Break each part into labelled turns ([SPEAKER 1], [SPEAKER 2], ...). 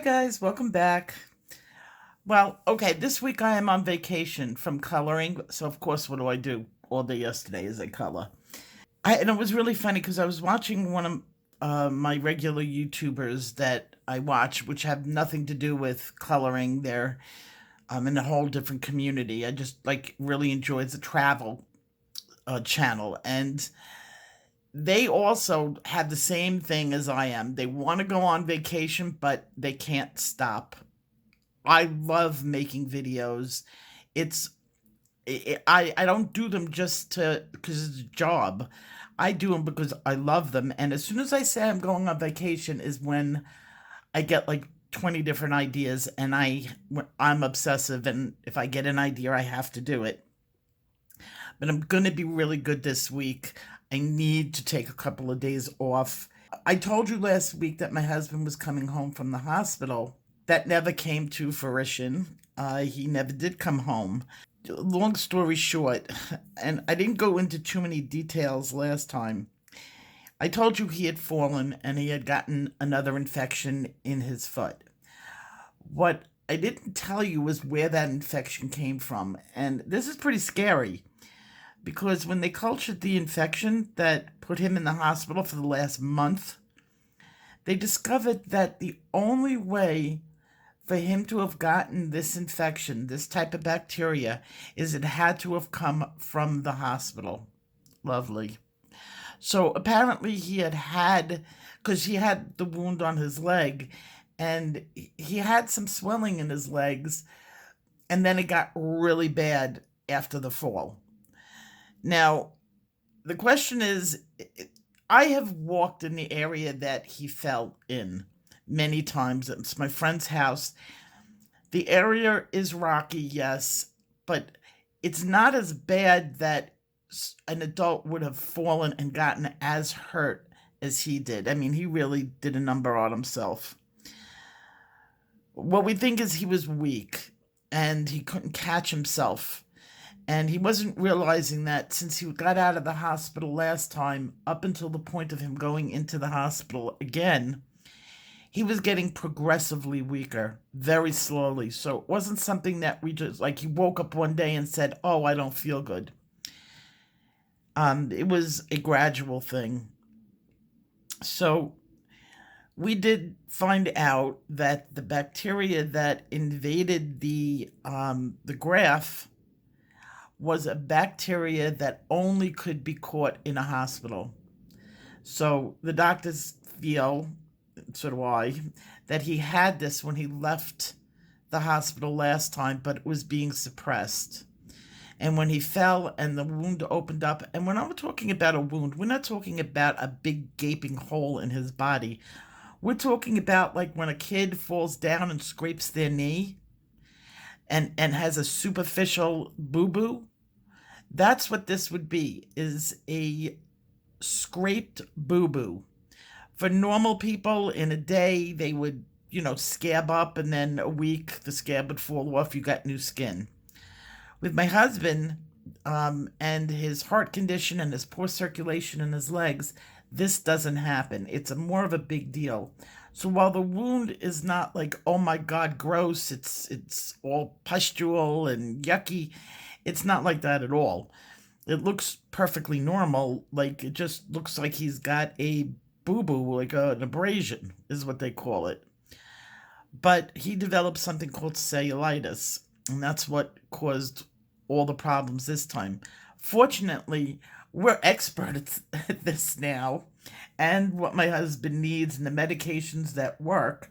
[SPEAKER 1] guys, welcome back. Well, okay, this week I am on vacation from coloring, so of course, what do I do all day yesterday is I color. And it was really funny because I was watching one of my regular YouTubers that I watch, which have nothing to do with coloring. They're in a whole different community. I just like really enjoy the travel channel, and they also have the same thing as I am. They want to go on vacation, but they can't stop. I love making videos. It's I don't do them just to because it's a job. I do them because I love them. And as soon as I say I'm going on vacation is when I get like 20 different ideas, and I'm obsessive, and if I get an idea I have to do it. But I'm going to be really good this week. I need to take a couple of days off. I told you last week that my husband was coming home from the hospital. That never came to fruition. He never did come home. Long story short, and I didn't go into too many details last time. I told you he had fallen and he had gotten another infection in his foot. What I didn't tell you was where that infection came from. And this is pretty scary because when they cultured the infection that put him in the hospital for the last month, they discovered that the only way for him to have gotten this infection, this type of bacteria, is it had to have come from the hospital. Lovely. So apparently because he had the wound on his leg, and he had some swelling in his legs, and then it got really bad after the fall. Now, the question is, I have walked in the area that he fell in many times. It's my friend's house. The area is rocky, yes, but it's not as bad that an adult would have fallen and gotten as hurt as he did. I mean, he really did a number on himself. What we think is he was weak and he couldn't catch himself. And he wasn't realizing that since he got out of the hospital last time, up until the point of him going into the hospital again, he was getting progressively weaker, very slowly. So it wasn't something that we just, like, he woke up one day and said, oh, I don't feel good. It was a gradual thing. So we did find out that the bacteria that invaded the graft was a bacteria that only could be caught in a hospital. So the doctors feel, so do I, that he had this when he left the hospital last time, but it was being suppressed. And when he fell and the wound opened up, and when I'm talking about a wound, we're not talking about a big gaping hole in his body. We're talking about like when a kid falls down and scrapes their knee and has a superficial boo-boo. That's what this would be, is a scraped boo-boo. For normal people, in a day, they would, scab up, and then a week, the scab would fall off. You got new skin. With my husband and his heart condition and his poor circulation in his legs, this doesn't happen. It's more of a big deal. So while the wound is not like, oh my God, gross, it's all pustule and yucky, it's not like that at all. It looks perfectly normal. Like, it just looks like he's got a boo-boo, like an abrasion is what they call it. But he developed something called cellulitis, and that's what caused all the problems this time. Fortunately, we're experts at this now, and what my husband needs and the medications that work,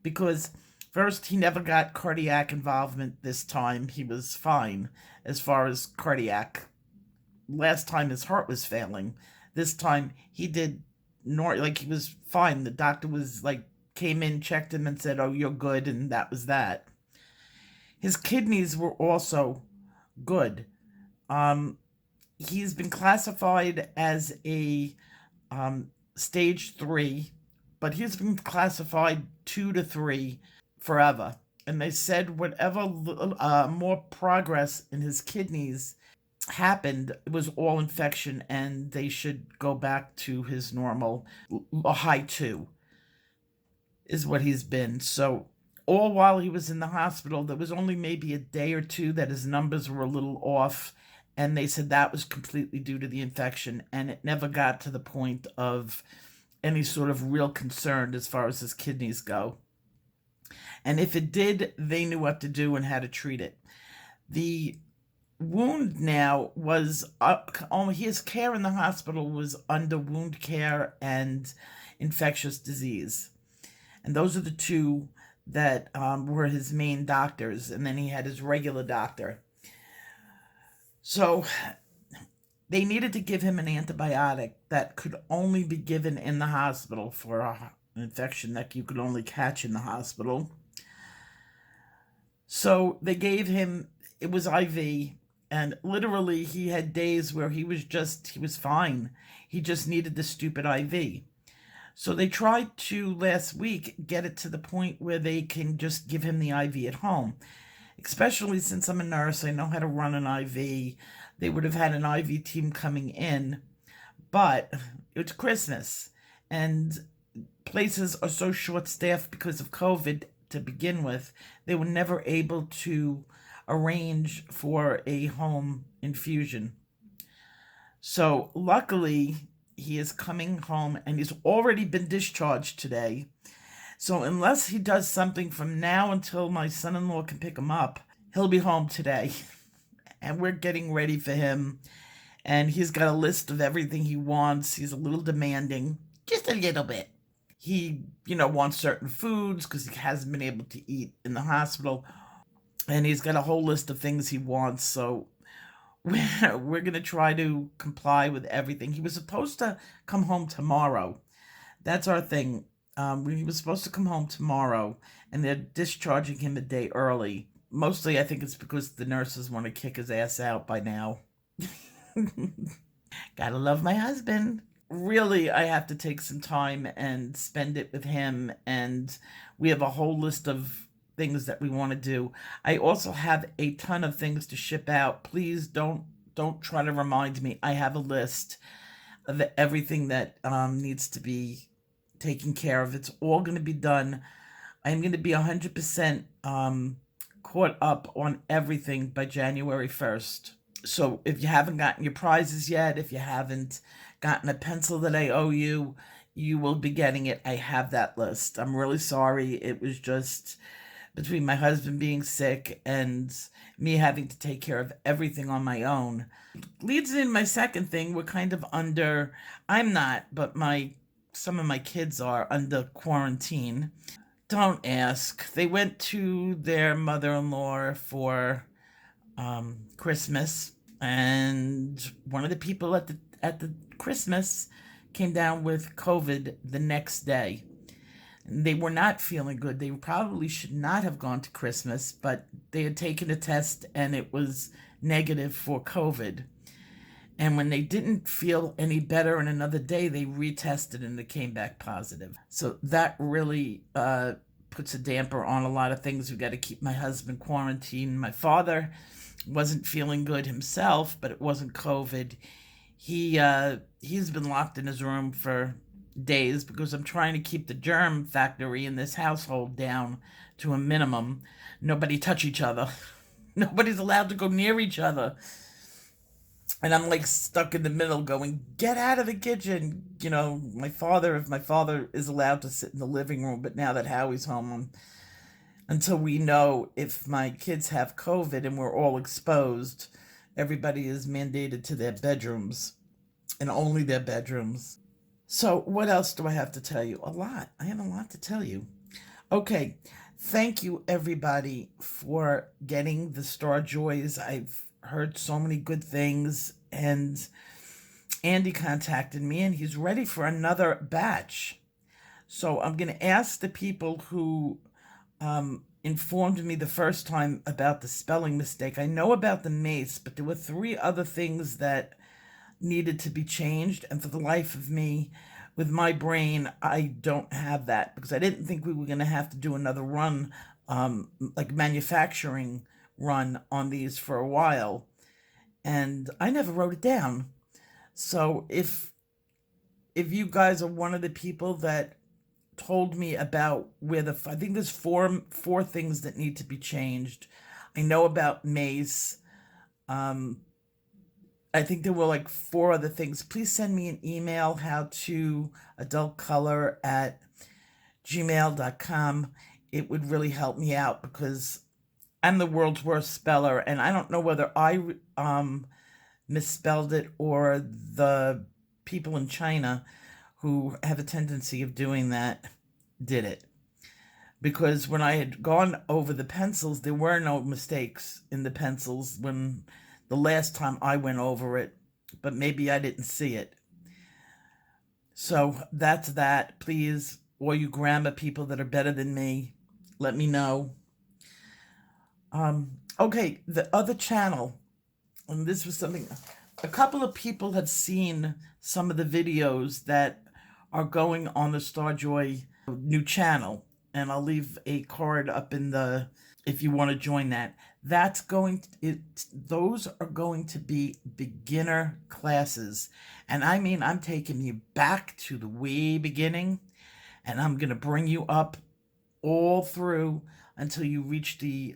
[SPEAKER 1] because first, he never got cardiac involvement this time. He was fine as far as cardiac. Last time his heart was failing. This time he did like he was fine. The doctor was like, came in, checked him, and said, oh, you're good, and that was that. His kidneys were also good. He's been classified as a stage 3, but he's been classified 2 to 3 forever. And they said whatever more progress in his kidneys happened, it was all infection, and they should go back to his normal high 2. is what he's been. So all while he was in the hospital, there was only maybe a day or two that his numbers were a little off, and they said that was completely due to the infection, and it never got to the point of any sort of real concern as far as his kidneys go. And if it did, they knew what to do and how to treat it. The wound now was his care in the hospital was under wound care and infectious disease, and those are the two that were his main doctors, and then he had his regular doctor. So they needed to give him an antibiotic that could only be given in the hospital for an infection that you could only catch in the hospital. So they gave him, it was IV, and literally he had days where he was fine. He just needed the stupid IV. So they tried to last week get it to the point where they can just give him the IV at home. Especially since I'm a nurse, I know how to run an IV. They would have had an IV team coming in, but it's Christmas, and places are so short-staffed because of COVID to begin with. They were never able to arrange for a home infusion. So luckily, he is coming home, and he's already been discharged today. So unless he does something from now until my son-in-law can pick him up, he'll be home today. And we're getting ready for him. And he's got a list of everything he wants. He's a little demanding, just a little bit. He, wants certain foods because he hasn't been able to eat in the hospital. And he's got a whole list of things he wants. So we're going to try to comply with everything. He was supposed to come home tomorrow. That's our thing. He was supposed to come home tomorrow, and they're discharging him a day early. Mostly, I think it's because the nurses want to kick his ass out by now. Gotta love my husband. Really, I have to take some time and spend it with him, and we have a whole list of things that we want to do. I also have a ton of things to ship out. Please don't try to remind me. I have a list of everything that needs to be taken care of. It's all going to be done. I'm going to be 100% caught up on everything by January 1st. So if you haven't gotten your prizes yet, if you haven't gotten a pencil that I owe you, you will be getting it. I have that list. I'm really sorry. It was just between my husband being sick and me having to take care of everything on my own. Leads in my second thing. We're kind of under, I'm not, but some of my kids are under quarantine. Don't ask. They went to their mother-in-law for Christmas, and one of the people at the Christmas came down with COVID the next day. They were not feeling good. They probably should not have gone to Christmas, but they had taken a test and it was negative for COVID. And when they didn't feel any better in another day, they retested and it came back positive. So that really puts a damper on a lot of things. We've got to keep my husband quarantined. My father wasn't feeling good himself, but it wasn't COVID. He's been locked in his room for days because I'm trying to keep the germ factory in this household down to a minimum. Nobody touch each other. Nobody's allowed to go near each other. And I'm like stuck in the middle going, get out of the kitchen. If my father is allowed to sit in the living room, but now that Howie's home, until we know if my kids have COVID and we're all exposed, everybody is mandated to their bedrooms and only their bedrooms. So what else do I have to tell you? A lot. I have a lot to tell you. Okay. Thank you, everybody, for getting the Star Joys. I've heard so many good things, and Andy contacted me, and he's ready for another batch. So I'm going to ask the people who informed me the first time about the spelling mistake. I know about the mace, but there were 3 other things that needed to be changed, and for the life of me, with my brain, I don't have that, because I didn't think we were going to have to do another run, like manufacturing run on these for a while, and I never wrote it down. So if you guys are one of the people that told me about where I think there's four things that need to be changed. I know about Mace. Um, I think there were like four other things. Please send me an email, how to adultcolor@gmail.com. It would really help me out because I'm the world's worst speller, and I don't know whether I misspelled it or the people in China who have a tendency of doing that did it. Because when I had gone over the pencils, there were no mistakes in the pencils when the last time I went over it, but maybe I didn't see it. So that's that. Please, or you grammar people that are better than me, let me know. Okay, the other channel, and this was something, a couple of people have seen some of the videos that are going on the Starjoy new channel, and I'll leave a card up in the, if you want to join that. Those are going to be beginner classes, and I mean, I'm taking you back to the way beginning, and I'm going to bring you up all through until you reach the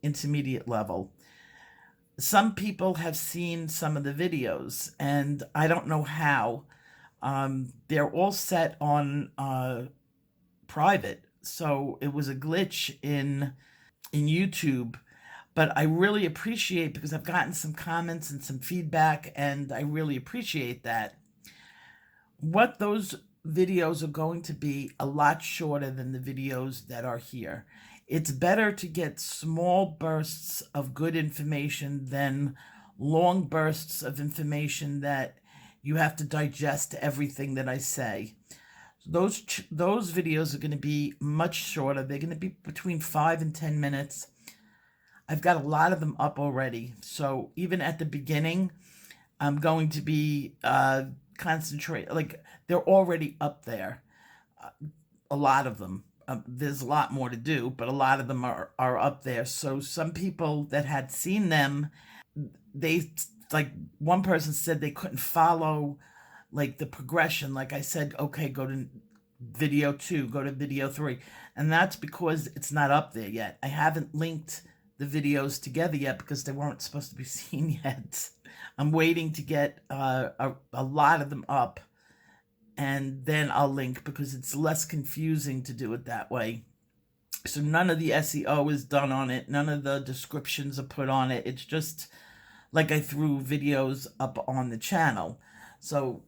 [SPEAKER 1] intermediate level. Some people have seen some of the videos, and I don't know how. They're all set on private, so it was a glitch in YouTube. But I really appreciate, because I've gotten some comments and some feedback, and I really appreciate that. What those videos are going to be a lot shorter than the videos that are here. It's better to get small bursts of good information than long bursts of information that you have to digest everything that I say. Those videos are going to be much shorter. They're going to be between 5 and 10 minutes. I've got a lot of them up already. So even at the beginning, I'm going to be concentrate, like they're already up there. A lot of them. There's a lot more to do, but a lot of them are up there. So some people that had seen them, they, like one person said they couldn't follow like the progression. Like I said, okay, go to video 2, go to video 3. And that's because it's not up there yet. I haven't linked the videos together yet because they weren't supposed to be seen yet. I'm waiting to get a lot of them up, and then I'll link, because it's less confusing to do it that way. So none of the SEO is done on it. None of the descriptions are put on it. It's just like I threw videos up on the channel. So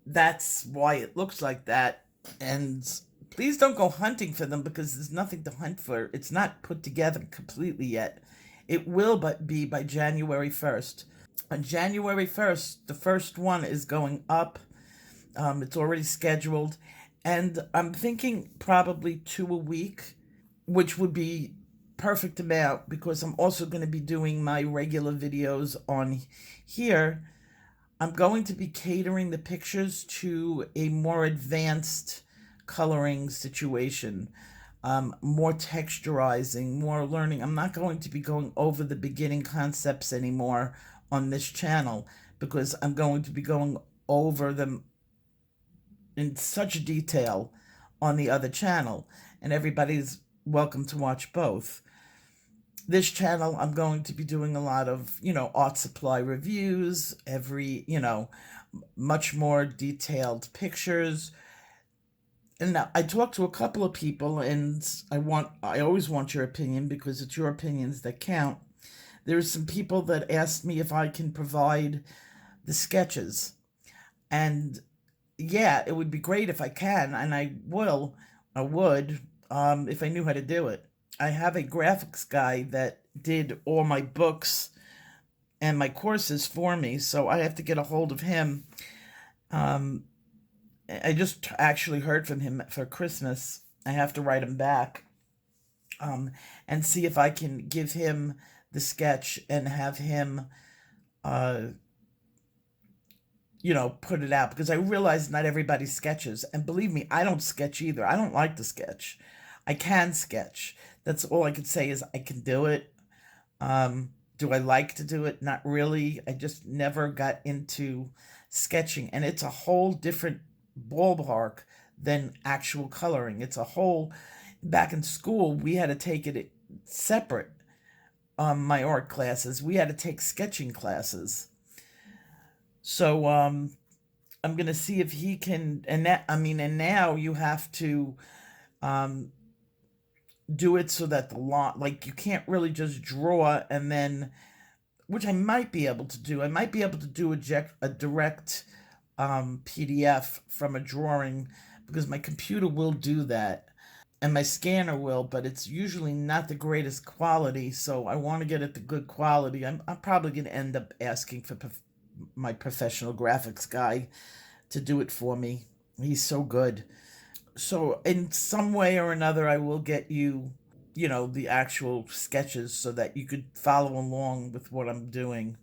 [SPEAKER 1] that's why it looks like that. And please don't go hunting for them, because there's nothing to hunt for. It's not put together completely yet. It will be by January 1st. On January 1st, the first one is going up. It's already scheduled. And I'm thinking probably 2 a week, which would be perfect amount, because I'm also going to be doing my regular videos on here. I'm going to be catering the pictures to a more advanced coloring situation, more texturizing, more learning. I'm not going to be going over the beginning concepts anymore on this channel, because I'm going to be going over them in such detail on the other channel, and everybody's welcome to watch both. This channel, I'm going to be doing a lot of, art supply reviews, much more detailed pictures. And now I talked to a couple of people, and I always want your opinion, because it's your opinions that count. There's some people that asked me if I can provide the sketches. And yeah, it would be great if I can, and I would, if I knew how to do it. I have a graphics guy that did all my books and my courses for me, so I have to get a hold of him. I just actually heard from him for Christmas. I have to write him back and see if I can give him the sketch and have him put it out, because I realize not everybody sketches. And believe me, I don't sketch either. I don't like to sketch. I can sketch. That's all I could say is I can do it. Do I like to do it? Not really. I just never got into sketching. And it's a whole different ballpark than actual coloring. It's a whole, back in school, we had to take it separate. My art classes, we had to take sketching classes. So I'm gonna see if he can, and that, I mean, and now you have to um, do it so that the line, like you can't really just draw and then, which I might be able to do. I might be able to do a direct PDF from a drawing because my computer will do that and my scanner will, but it's usually not the greatest quality. So I want to get it the good quality. I'm probably going to end up asking for my professional graphics guy to do it for me. He's so good. So in some way or another, I will get you, the actual sketches so that you could follow along with what I'm doing.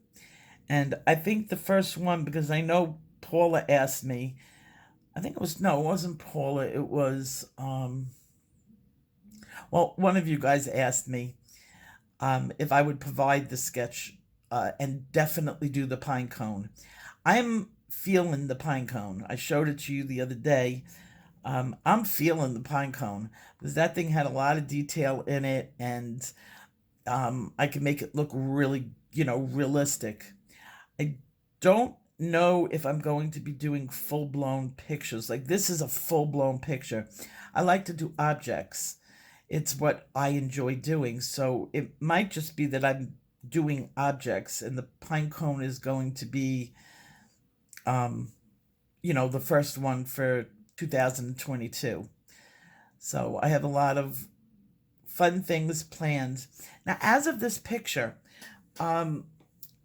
[SPEAKER 1] And I think the first one, because I know Paula asked me, I think it was, no, it wasn't Paula, it was, well, one of you guys asked me if I would provide the sketch and definitely do the pine cone. I'm feeling the pine cone. I showed it to you the other day. I'm feeling the pine cone because that thing had a lot of detail in it, and I can make it look really, realistic. I don't know if I'm going to be doing full-blown pictures. Like this is a full-blown picture. I like to do objects. It's what I enjoy doing. So it might just be that I'm doing objects and the pine cone is going to be, the first one for 2022. So I have a lot of fun things planned. Now, as of this picture,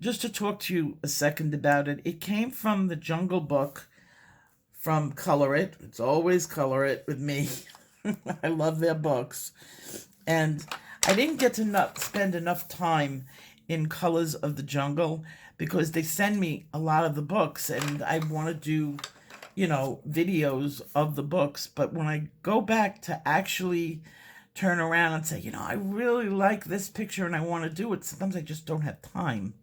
[SPEAKER 1] just to talk to you a second about it, it came from the Jungle Book from Colorit. It's always Colorit with me. I love their books. And I didn't get to spend enough time in Colors of the Jungle because they send me a lot of the books and I want to do, videos of the books. But when I go back to actually turn around and say, I really like this picture and I want to do it, sometimes I just don't have time.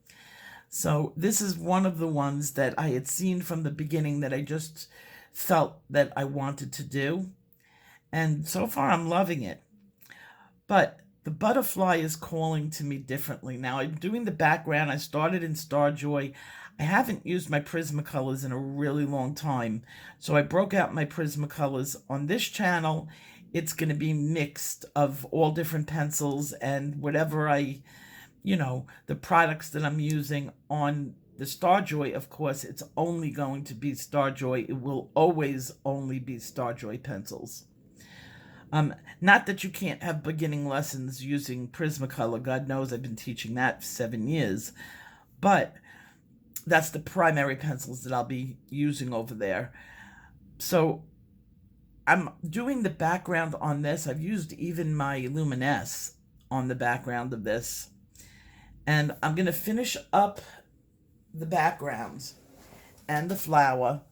[SPEAKER 1] So this is one of the ones that I had seen from the beginning that I just felt that I wanted to do. And so far I'm loving it. But the butterfly is calling to me differently. Now I'm doing the background. I started in Starjoy. I haven't used my Prismacolors in a really long time. So I broke out my Prismacolors. On this channel, it's going to be mixed of all different pencils and whatever the products that I'm using. On the Starjoy, of course, it's only going to be Starjoy. It will always only be Starjoy pencils. Not that you can't have beginning lessons using Prismacolor. God knows I've been teaching that for 7 years. But that's the primary pencils that I'll be using over there. So I'm doing the background on this. I've used even my Luminesse on the background of this. And I'm going to finish up the background and the flower.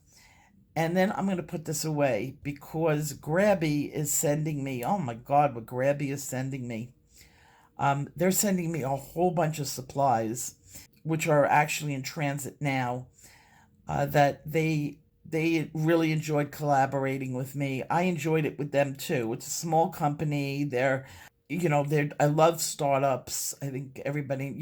[SPEAKER 1] And then I'm going to put this away because Grabby is sending me, oh my God, what Grabby is sending me. They're sending me a whole bunch of supplies, which are actually in transit now, that they really enjoyed collaborating with me. I enjoyed it with them too. It's a small company. I love startups. I think everybody,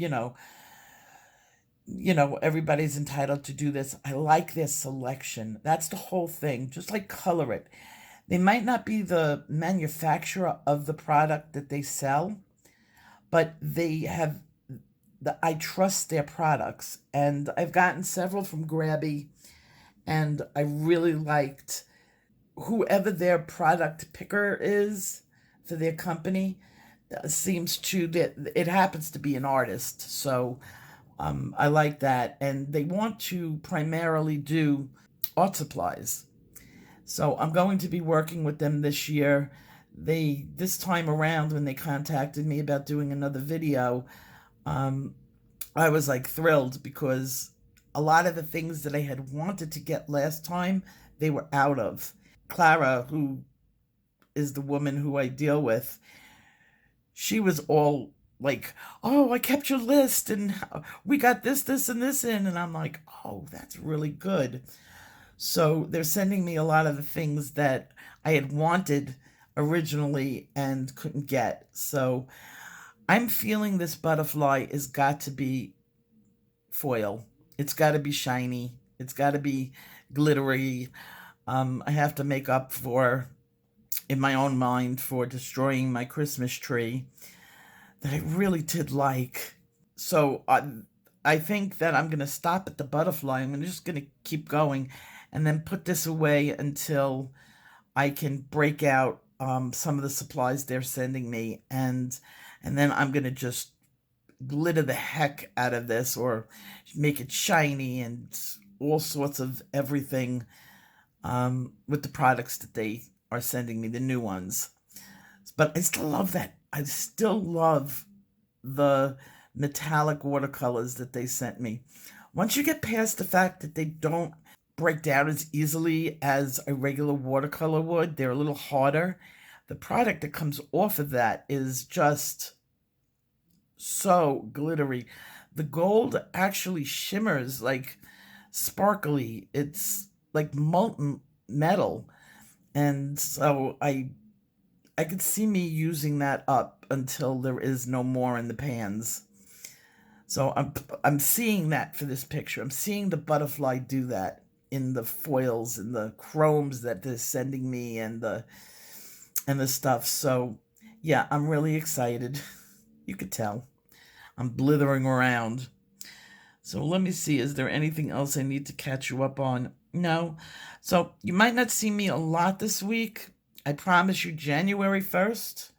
[SPEAKER 1] everybody's entitled to do this. I like their selection. That's the whole thing. Just like Colorit. They might not be the manufacturer of the product that they sell, but they have I trust their products. And I've gotten several from Grabby, and I really liked whoever their product picker is for their company. Seems to that it happens to be an artist, so I like that. And they want to primarily do art supplies. So I'm going to be working with them this year. This time around, when they contacted me about doing another video, I was like thrilled because a lot of the things that I had wanted to get last time, they were out of. Clara, who is the woman who I deal with, she was all like, oh, I kept your list and we got this, and this in. And I'm like, oh, that's really good. So they're sending me a lot of the things that I had wanted originally and couldn't get. So I'm feeling this butterfly has got to be foil. It's got to be shiny. It's got to be glittery. I have to make up for, in my own mind, for destroying my Christmas tree that I really did like. So I think that I'm going to stop at the butterfly. I'm just going to keep going and then put this away until I can break out some of the supplies they're sending me. And then I'm going to just glitter the heck out of this or make it shiny and all sorts of everything with the products that they are sending me, the new ones. But I still love that. I still love the metallic watercolors that they sent me. Once you get past the fact that they don't break down as easily as a regular watercolor would, they're a little harder. The product that comes off of that is just so glittery. The gold actually shimmers like sparkly. It's like molten metal. And so I could see me using that up until there is no more in the pans. So I'm seeing that for this picture. I'm seeing the butterfly do that in the foils and the chromes that they're sending me and the stuff. So yeah, I'm really excited. You could tell. I'm blithering around. So let me see, is there anything else I need to catch you up on? No. So you might not see me a lot this week. I promise you January 1st,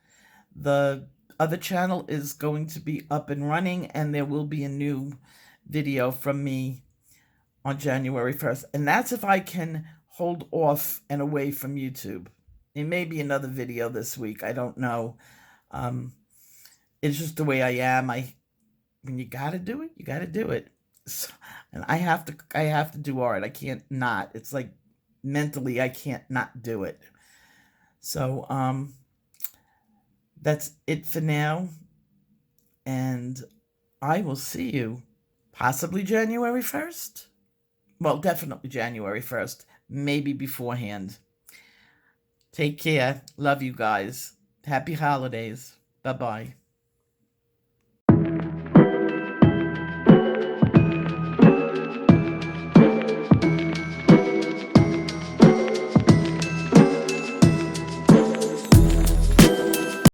[SPEAKER 1] the other channel is going to be up and running, and there will be a new video from me on January 1st. And that's if I can hold off and away from YouTube. It may be another video this week. I don't know. It's just the way I am. When you gotta do it, you gotta do it. So, and I have to do art. I can't not. It's like mentally I can't not do it. So that's it for now, and I will see you possibly January 1st. Well, definitely January 1st, maybe beforehand. Take care. Love you guys. Happy holidays. Bye-bye.